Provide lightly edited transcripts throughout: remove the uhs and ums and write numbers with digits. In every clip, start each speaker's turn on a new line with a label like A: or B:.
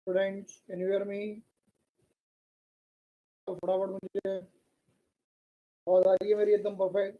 A: Students, can you hear me? तो फटाफट मुझे आवाज आ रही है मेरी एकदम perfect?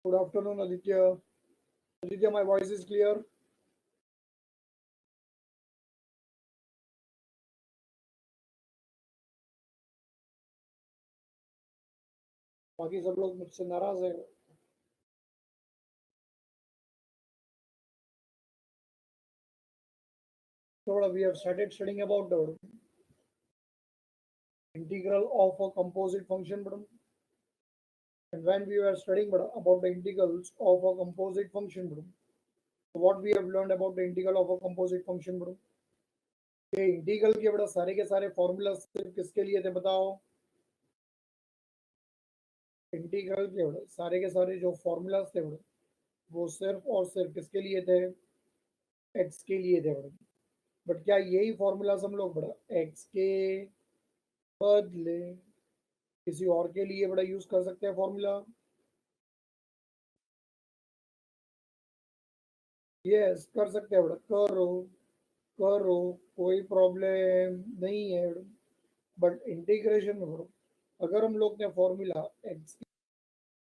A: Good afternoon Aditya. Aditya, my voice is clear? बाकी सब लोग मुझसे नाराज है. So we have started studying about the integral of a composite function, madam. And when we were studying about the integrals of a composite function, madam, so what we have learned about the integral of a composite function, madam? ये integral के बड़ा सारे के सारे formula सिर्फ किसके लिए थे बताओ? इंटीग्रल के बड़ा सारे के सारे जो फॉर्मूलाज थे बड़ा वो सिर्फ और सिर्फ किसके लिए थे? एक्स के लिए थे बड़ा. बट क्या यही फॉर्मूलाज हम लोग बड़ा एक्स के बदले किसी और के लिए बड़ा यूज कर सकते हैं फॉर्मूला? यस, कर सकते हैं बड़ा. करो करो, कोई प्रॉब्लम नहीं है. बट इंटीग्रेशन में बड़ा अगर हम लोग ने फॉर्मूला एक्स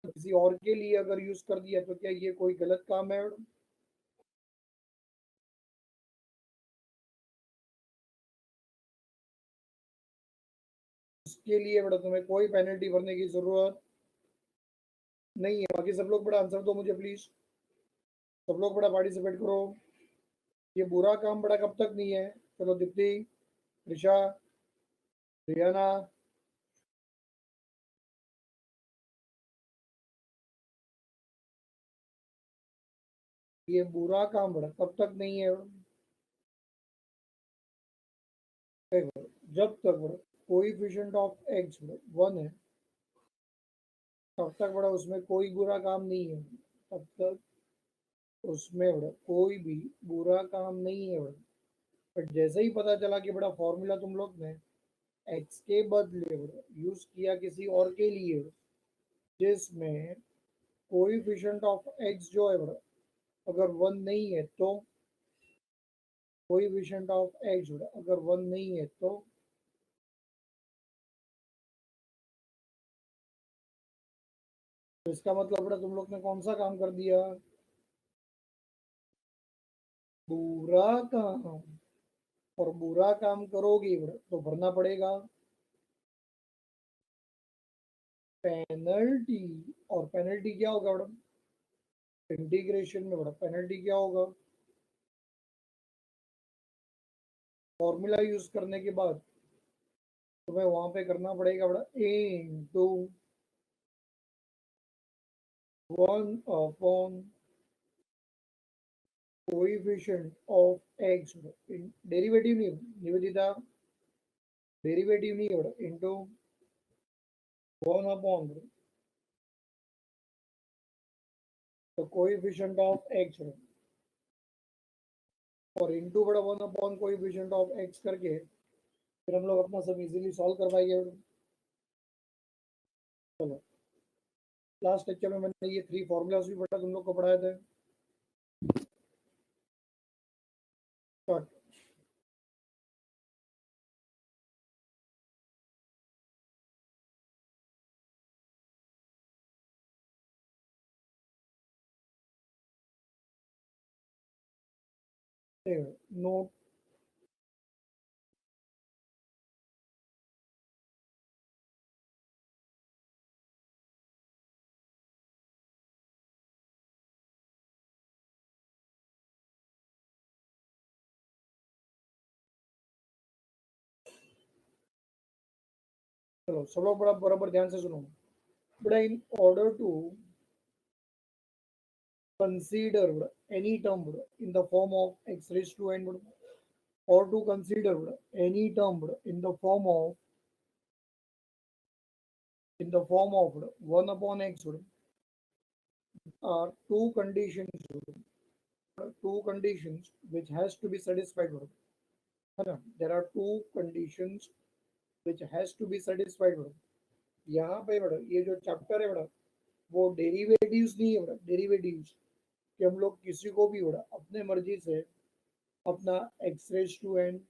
A: किसी और के लिए अगर यूज कर दिया तो क्या ये कोई गलत काम है? उसके लिए बड़ा तुम्हें कोई पेनल्टी भरने की जरूरत नहीं है. बाकी सब लोग बड़ा आंसर दो मुझे प्लीज. सब लोग बड़ा पार्टिसिपेट करो. ये बुरा काम बड़ा कब तक नहीं है? चलो दीप्ति, ऋषा, रियाना. ये बुरा काम बड़ा कब तक नहीं है? देखो, जब तक बड़ा कोएफिशिएंट ऑफ एक्स वन है तब तक बड़ा उसमें कोई बुरा काम नहीं है. तब तक उसमें बड़ा कोई भी बुरा काम नहीं है बड़ा. बट जैसे ही पता चला कि बड़ा फॉर्मूला तुम लोग ने एक्स के बदले बड़ा यूज किया किसी और के लिए जिसमें कोएफिशिएंट ऑफ एक्स जो है बड़ा अगर वन नहीं है तो कोएफिशिएंट ऑफ एक्स बड़ा अगर वन नहीं है तो इसका मतलब बड़ा तुम लोग ने कौन सा काम कर दिया? बुरा काम. और बुरा काम करोगे बड़ा तो भरना पड़ेगा पेनल्टी. और पेनल्टी क्या होगा बड़ा? इंटीग्रेशन में बड़ा पेनल्टी क्या होगा? फॉर्मूला यूज करने के बाद तुम्हें वहां पे करना पड़ेगा बड़ा into one upon coefficient of x. Derivative नहीं निवेदिता, डेरिवेटिव नहीं है बड़ा into one upon the coefficient of x. और इनटू बड़ा one upon coefficient of x करके फिर हम लोग अपना सब इजीली सॉल्व कर पाएंगे. चलो, लास्ट लेक्चर में मैंने ये थ्री फॉर्मूलाज भी बड़ा तुम लोग को पढ़ाए थे. Start. नोट. चलो सब लोग बड़ा बराबर ध्यान से सुनो. बड़ा in order to consider any term in the form of x raised to n or to consider any term in the form of 1 upon x are two conditions which has to be satisfied. है ना? There are two conditions which has to be satisfied. यहाँ पे बड़ा ये जो chapter है बड़ा वो डेरिवेटिव्स नहीं है, डेरिवेटिव्स कि हम लोग किसी को भी अपने मर्जी से अपना एक्स रेज टू एन,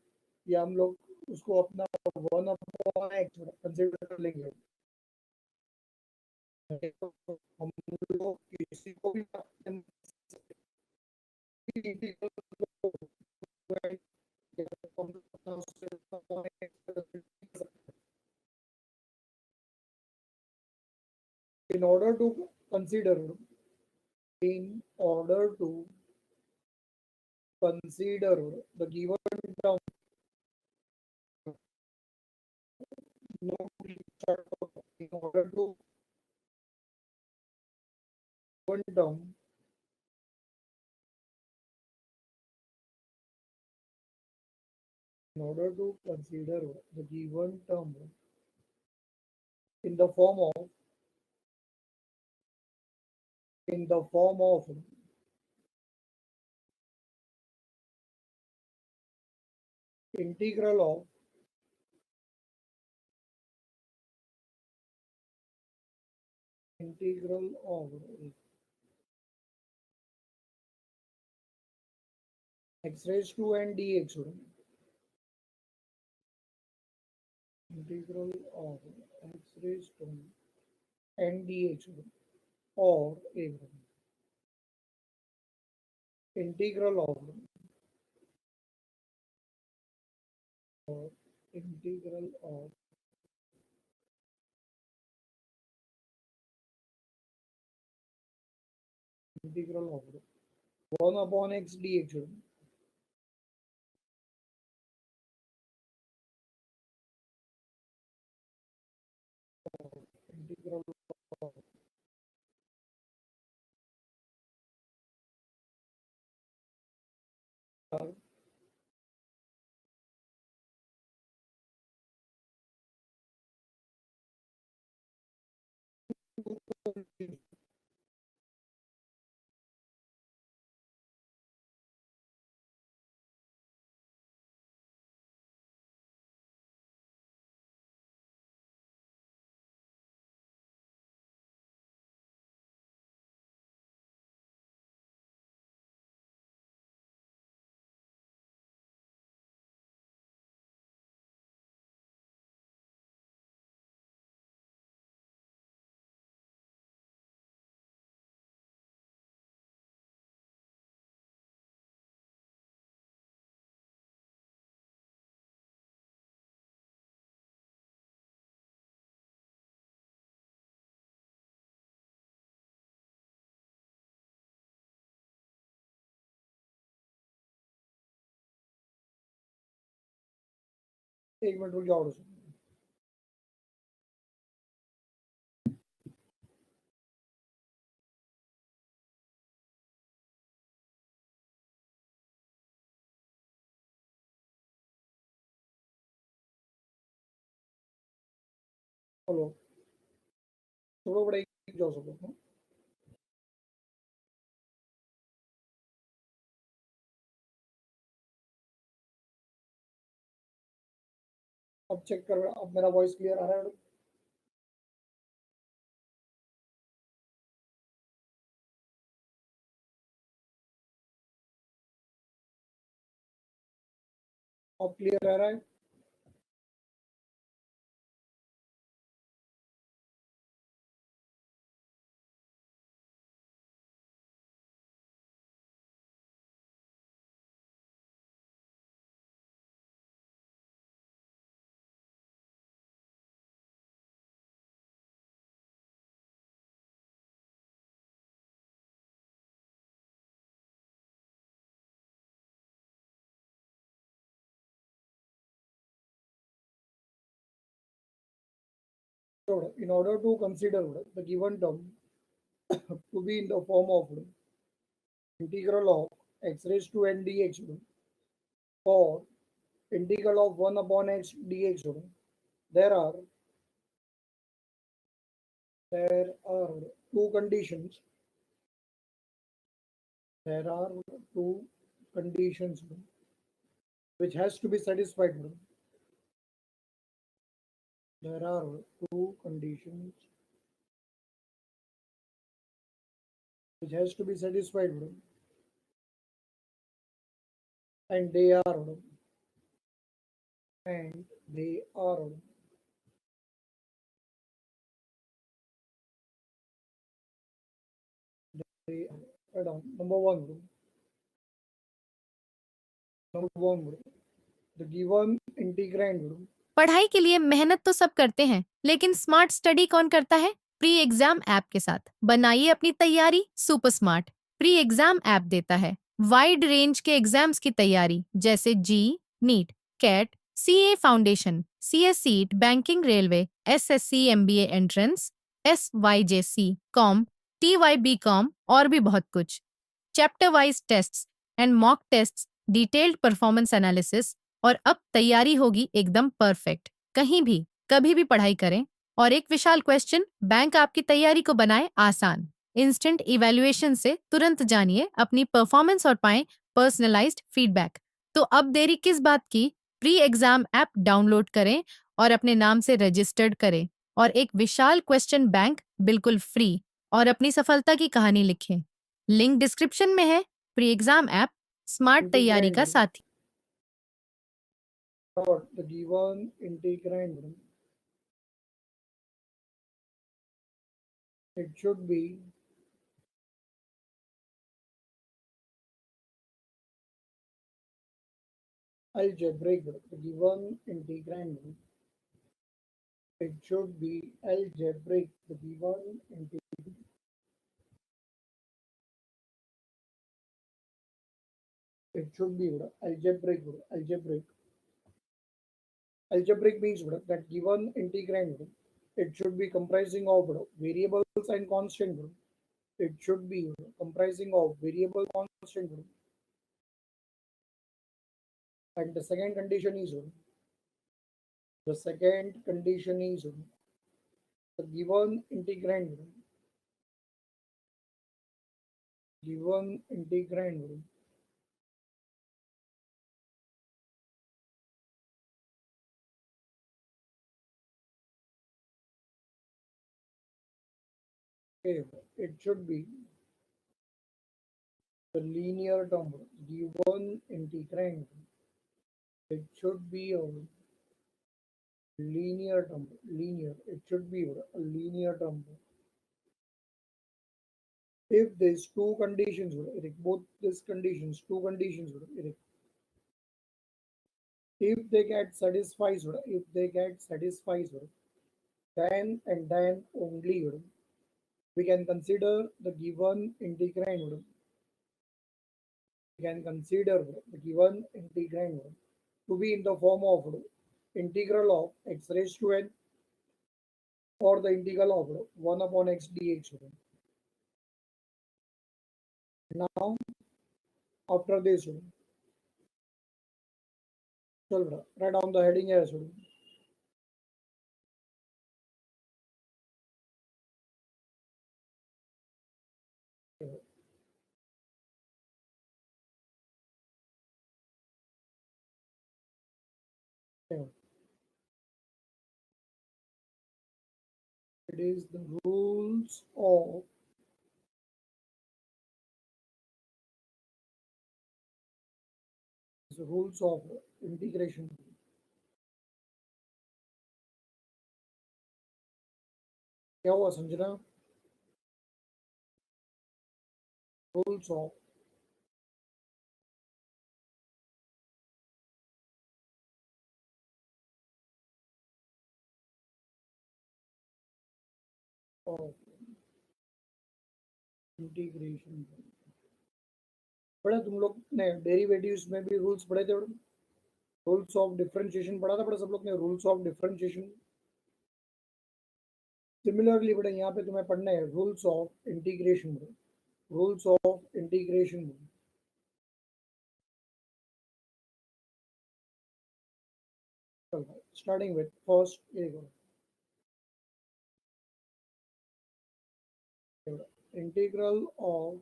A: या हम लोग उसको अपना वन अपॉन एक्स कंसिडर कर लेंगे। तो हम लोग किसी को भी in order to consider in order to consider the given term, no, in order to given term, in order to consider the given term in the form of in the form of integral of integral of x raised to n dx, integral of x raised to n dx, or integral of or integral of integral of 1 upon x dx, integral of एक minute रुक जाओ। Hello, थोड़ा बड़ा जाओ सब। अब check कर, अब मेरा वॉइस क्लियर आ रहा है? अब क्लियर आ रहा है? In order to consider the given term to be in the form of integral of x raised to n dx, or integral of 1 upon x dx, there are there are two conditions. There are two conditions which has to be satisfied. There are two conditions which has to be satisfied, madam. And they are, madam. And they are, madam. They are, madam. Number one, madam. Number one, madam. The given integrand, madam.
B: पढ़ाई के लिए मेहनत तो सब करते हैं, लेकिन smart study कौन करता है? प्री एग्जाम ऐप के साथ बनाइए अपनी तैयारी super smart. Pre exam app देता है वाइड रेंज के एग्जाम्स की तैयारी, जैसे JEE, NEET, CAT, CA foundation, CS SEET, banking, railway, SSC, MBA entrance, SYJC, com, TY com और भी बहुत कुछ। Chapter wise tests and mock tests, detailed performance analysis, और अब तैयारी होगी एकदम परफेक्ट। कहीं भी कभी भी पढ़ाई करें। और एक विशाल क्वेश्चन बैंक आपकी तैयारी को बनाए आसान। इंस्टेंट इवैल्यूएशन से तुरंत जानिए अपनी परफॉर्मेंस और पाएं पर्सनलाइज्ड फीडबैक। तो अब देरी किस बात की? प्री एग्जाम ऐप डाउनलोड करें और अपने नाम से रजिस्टर्ड करें और एक विशाल क्वेश्चन बैंक बिल्कुल फ्री और अपनी सफलता की कहानी लिखें। लिंक डिस्क्रिप्शन में है। प्री एग्जाम ऐप स्मार्ट तैयारी
A: Integrand,
B: का
A: madam.
B: साथी।
A: Or the given integrand, madam. It should be algebraic, madam. The given integrand, madam. It should be algebraic. The given integrand. It should be, madam, algebraic, madam. Algebraic. Algebraic means, madam, that given integrand, madam, it should be comprising of, madam, variables and constant, madam. It should be, madam, comprising of variable constant, madam. And the second condition is, madam, the second condition is, madam, the given integrand, madam, given integrand, madam, okay, it should be the linear term, madam, given integrand, madam. It should be a linear term, linear. It should be a linear term. If there's two conditions, Eric, both these conditions, two conditions, Eric, if they get satisfied, if they get satisfied, then and then only we can consider the given integrand. We can consider the given integrand to be in the form of integral of x raised to n or the integral of 1 upon x dx. Now, after this, write down the heading here. It is the rules of integration. क्या हुआ Sanjana? Rules of integration. पढ़ा तुम लोग ने derivatives में भी rules पढ़े थे? रूल्स ऑफ डिफरेंशिएशन पढ़ा था बड़ा सब लोग ने, रूल्स ऑफ डिफरेंशिएशन। सिमिलरली बड़ा यहाँ पे तुम्हें पढ़ना है rules of integration, rules of integration. Starting with first integral of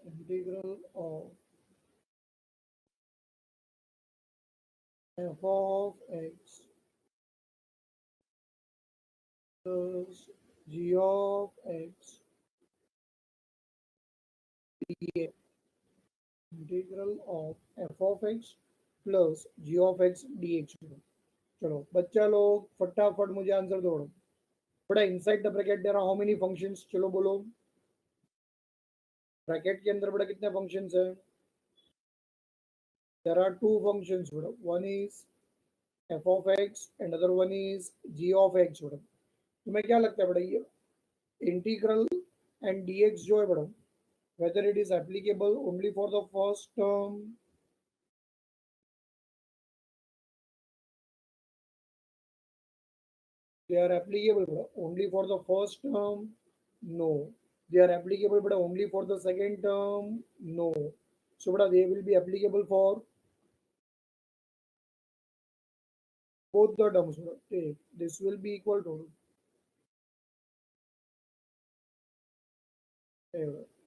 A: integral of f of x plus g of x dx integral of f of x plus g of x d x. चलो बच्चा लोग फटाफट मुझे answer दो बड़ा inside the bracket दे रहा how many functions, चलो बोलो ब्रैकेट के अंदर बड़ा कितने फंक्शंस है? देयर आर टू फंक्शंस बड़ा, one is f of x and other one is g of x बड़ा। तुम्हें क्या लगता है बड़ा ये इंटीग्रल एंड डीएक्स जो है बड़ा whether it is applicable only for the first term, they are applicable bro, only for the first term, no, they are applicable but only for the second term, no, so but they will be applicable for both the terms bro. Okay, this will be equal to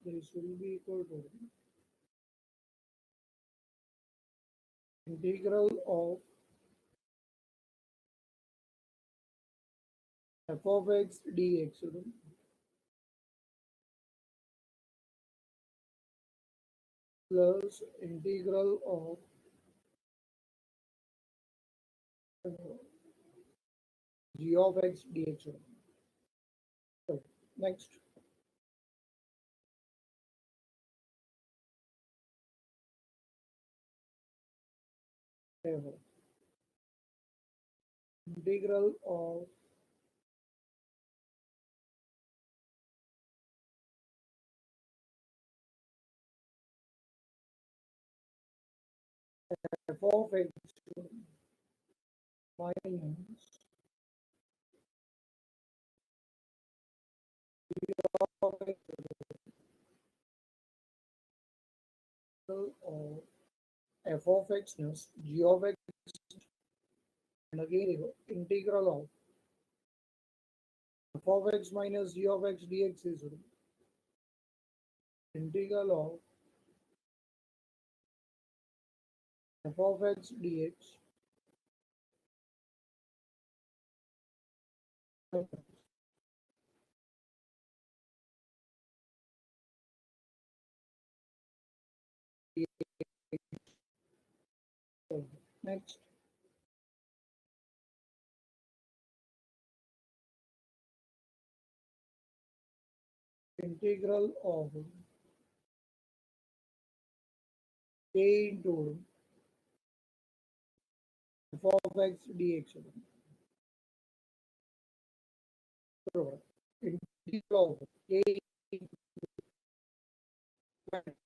A: this will be equal to integral of f of x dx plus integral of g of x dx. So, next. Integral of f of x minus g of x of f of x plus g of x, and again integral of f of x minus g of x dx is integral of f of x dx next integral of k into f of x dx integral of k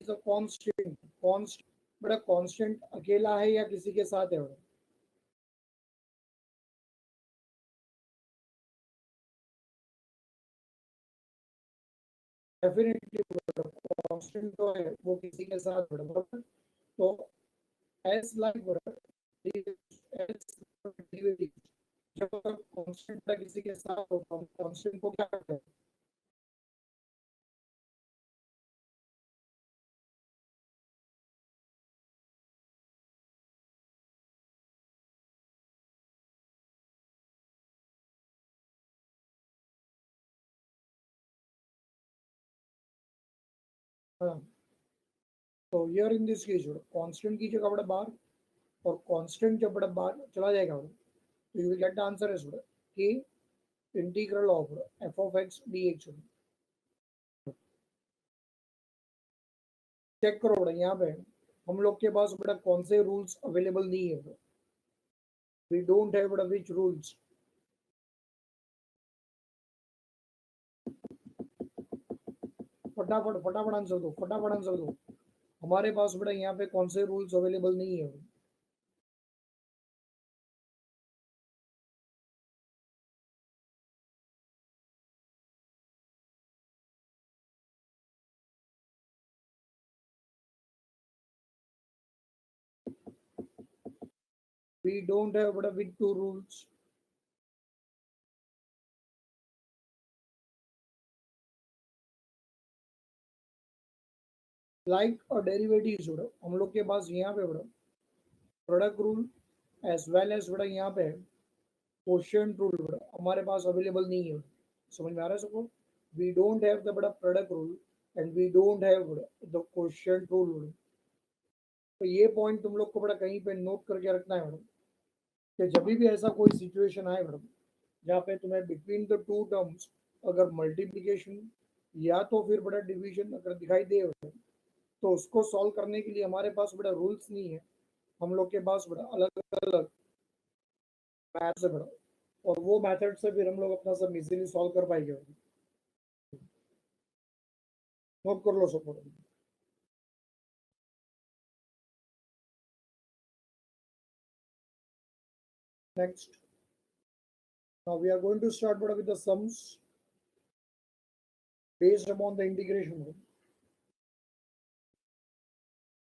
A: is a constant बड़ा constant अकेला है या किसी के साथ है बड़ा? Definitely constant तो है वो किसी के साथ बड़ा बराबर। तो एस लाइक एस डेरिवेटिव जब कांस्टेंट किसी के साथ हो तो हम कांस्टेंट को क्या करते हैं? हाँ, तो here in this case constant की जगह बड़ा बार और कांस्टेंट जब बड़ा बार चला जाएगा तो you will get the answer is कि integral of f of x dx. Check करो बड़ा यहाँ पे हम लोग के पास बड़ा कौन से रूल्स अवेलेबल नहीं है बड़ा, वी डोंट हैव बड़ा विच रूल्स। फटाफट फटाफट आंसर दो, फटाफट आंसर दो, हमारे पास बड़ा यहाँ पे कौन से रूल्स अवेलेबल नहीं है। We don't have but with two rules. Like a derivative बड़ा हम लोग के पास यहाँ पे बड़ा product rule as well as बड़ा यहाँ पे क्वोशिएंट रूल हमारे पास अवेलेबल नहीं है। समझ में आ रहा है सबको? वी डोंट हैव द बड़ा product rule and we don't have the quotient rule. तो ये पॉइंट तुम लोग को बड़ा कहीं पे नोट करके रखना है मैडम, कि जब भी ऐसा कोई सिचुएशन आए मैडम जहाँ पे तुम्हें बिटवीन द टू टर्म्स अगर मल्टीप्लिकेशन या तो फिर बड़ा डिवीजन अगर दिखाई दे मैडम, तो उसको सॉल्व करने के लिए हमारे पास बड़ा रूल्स नहीं है। हम लोग के पास बड़ा अलग अलग मैथ्स है बड़ा, और वो मैथड से फिर हम लोग अपना सब इजीली सॉल्व कर पाएंगे। नोट कर लो सब। Next, now we are going to start with the sums based upon the integration.